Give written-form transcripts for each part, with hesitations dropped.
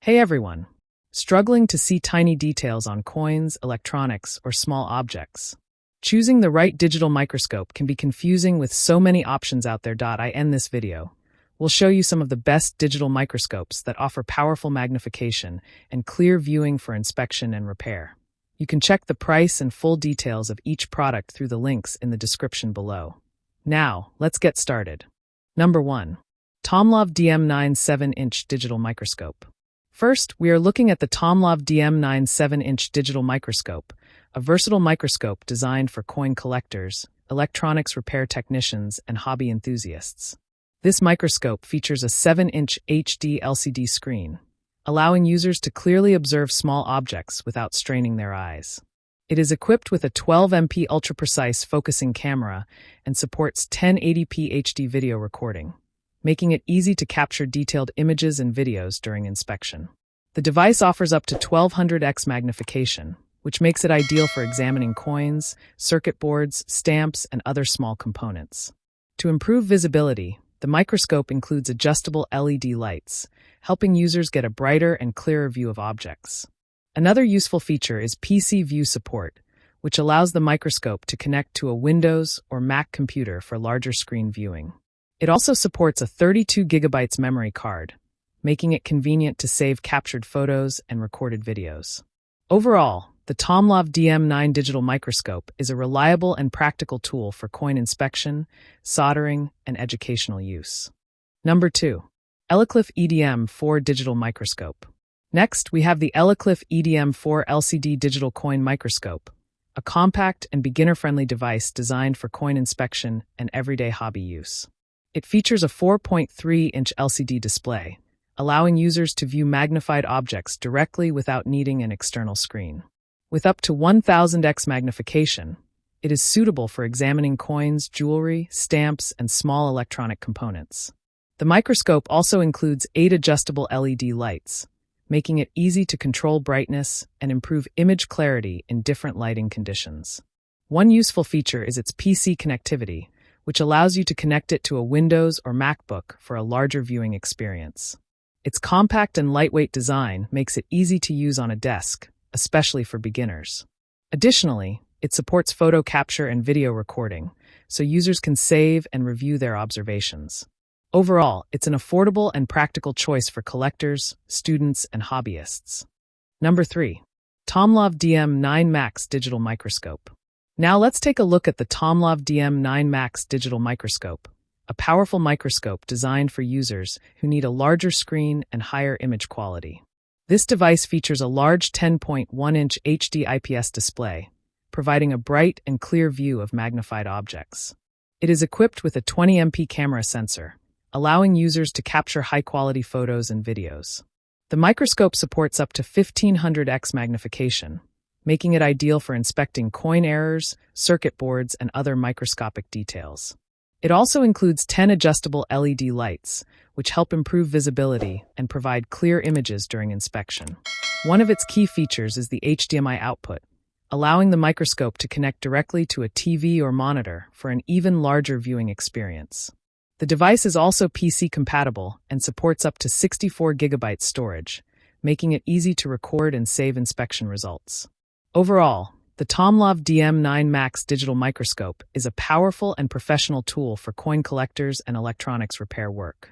Hey everyone! Struggling to see tiny details on coins, electronics, or small objects? Choosing the right digital microscope can be confusing with so many options out there. I end this video. We'll show you some of the best digital microscopes that offer powerful magnification and clear viewing for inspection and repair. You can check the price and full details of each product through the links in the description below. Now, let's get started. Number 1. TOMLOV DM9 7-inch Digital Microscope. First, we are looking at the TOMLOV DM9 7-inch Digital Microscope, a versatile microscope designed for coin collectors, electronics repair technicians, and hobby enthusiasts. This microscope features a 7-inch HD LCD screen, allowing users to clearly observe small objects without straining their eyes. It is equipped with a 12MP ultra-precise focusing camera and supports 1080p HD video recording, making it easy to capture detailed images and videos during inspection. The device offers up to 1200x magnification, which makes it ideal for examining coins, circuit boards, stamps, and other small components. To improve visibility, the microscope includes adjustable LED lights, helping users get a brighter and clearer view of objects. Another useful feature is PC view support, which allows the microscope to connect to a Windows or Mac computer for larger screen viewing. It also supports a 32GB memory card, making it convenient to save captured photos and recorded videos. Overall, the TOMLOV DM9 Digital Microscope is a reliable and practical tool for coin inspection, soldering, and educational use. Number 2. Elikliv EDM4 Digital Microscope. Next, we have the Elikliv EDM4 LCD Digital Coin Microscope, a compact and beginner-friendly device designed for coin inspection and everyday hobby use. It features a 4.3-inch LCD display, allowing users to view magnified objects directly without needing an external screen. With up to 1000x magnification, it is suitable for examining coins, jewelry, stamps, and small electronic components. The microscope also includes 8 adjustable LED lights, making it easy to control brightness and improve image clarity in different lighting conditions. One useful feature is its PC connectivity, which allows you to connect it to a Windows or MacBook for a larger viewing experience. Its compact and lightweight design makes it easy to use on a desk, especially for beginners. Additionally, it supports photo capture and video recording, so users can save and review their observations. Overall, it's an affordable and practical choice for collectors, students, and hobbyists. Number 3. TOMLOV DM9 Max Digital Microscope. Now let's take a look at the TOMLOV DM9 Max Digital Microscope, a powerful microscope designed for users who need a larger screen and higher image quality. This device features a large 10.1-inch HD IPS display, providing a bright and clear view of magnified objects. It is equipped with a 20MP camera sensor, allowing users to capture high-quality photos and videos. The microscope supports up to 1500x magnification, making it ideal for inspecting coin errors, circuit boards, and other microscopic details. It also includes 10 adjustable LED lights, which help improve visibility and provide clear images during inspection. One of its key features is the HDMI output, allowing the microscope to connect directly to a TV or monitor for an even larger viewing experience. The device is also PC compatible and supports up to 64GB storage, making it easy to record and save inspection results. Overall, the TOMLOV DM9 Max Digital Microscope is a powerful and professional tool for coin collectors and electronics repair work.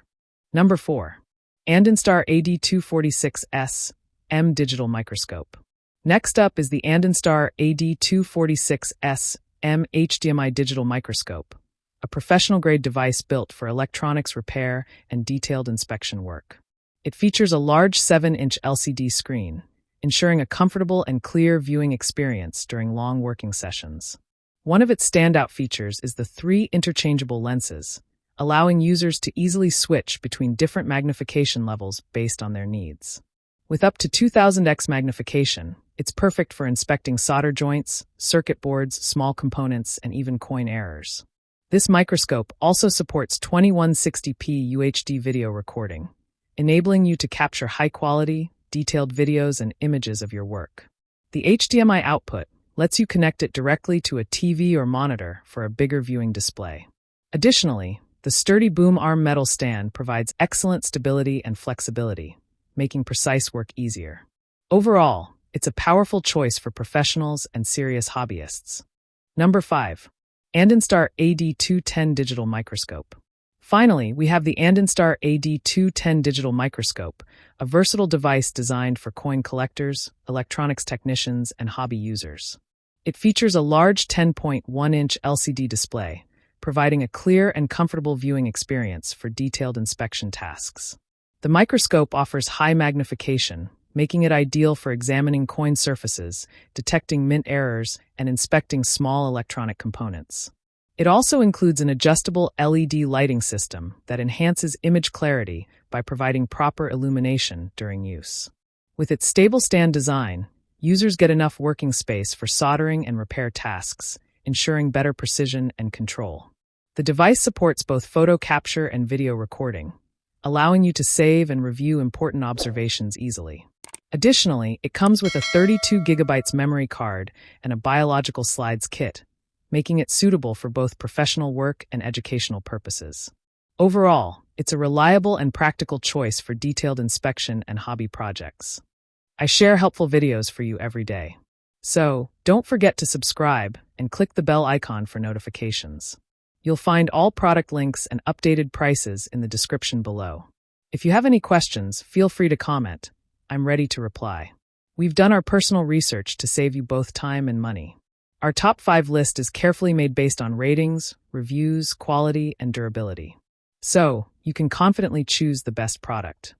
Number 4. Andonstar AD246S M Digital Microscope. Next up is the Andonstar AD246S M HDMI Digital Microscope, a professional-grade device built for electronics repair and detailed inspection work. It features a large 7-inch LCD screen, ensuring a comfortable and clear viewing experience during long working sessions. One of its standout features is the 3 interchangeable lenses, allowing users to easily switch between different magnification levels based on their needs. With up to 2000x magnification, it's perfect for inspecting solder joints, circuit boards, small components, and even coin errors. This microscope also supports 2160p UHD video recording, enabling you to capture high-quality, detailed videos and images of your work. The HDMI output lets you connect it directly to a TV or monitor for a bigger viewing display. Additionally, the sturdy boom arm metal stand provides excellent stability and flexibility, making precise work easier. Overall, it's a powerful choice for professionals and serious hobbyists. Number 5. Andonstar AD210 Digital Microscope. Finally, we have the Andonstar AD210 Digital Microscope, a versatile device designed for coin collectors, electronics technicians, and hobby users. It features a large 10.1-inch LCD display, providing a clear and comfortable viewing experience for detailed inspection tasks. The microscope offers high magnification, making it ideal for examining coin surfaces, detecting mint errors, and inspecting small electronic components. It also includes an adjustable LED lighting system that enhances image clarity by providing proper illumination during use. With its stable stand design, users get enough working space for soldering and repair tasks, ensuring better precision and control. The device supports both photo capture and video recording, allowing you to save and review important observations easily. Additionally, it comes with a 32 GB memory card and a biological slides kit, making it suitable for both professional work and educational purposes. Overall, it's a reliable and practical choice for detailed inspection and hobby projects. I share helpful videos for you every day. So, don't forget to subscribe and click the bell icon for notifications. You'll find all product links and updated prices in the description below. If you have any questions, feel free to comment. I'm ready to reply. We've done our personal research to save you both time and money. Our top 5 list is carefully made based on ratings, reviews, quality, and durability. So, you can confidently choose the best product.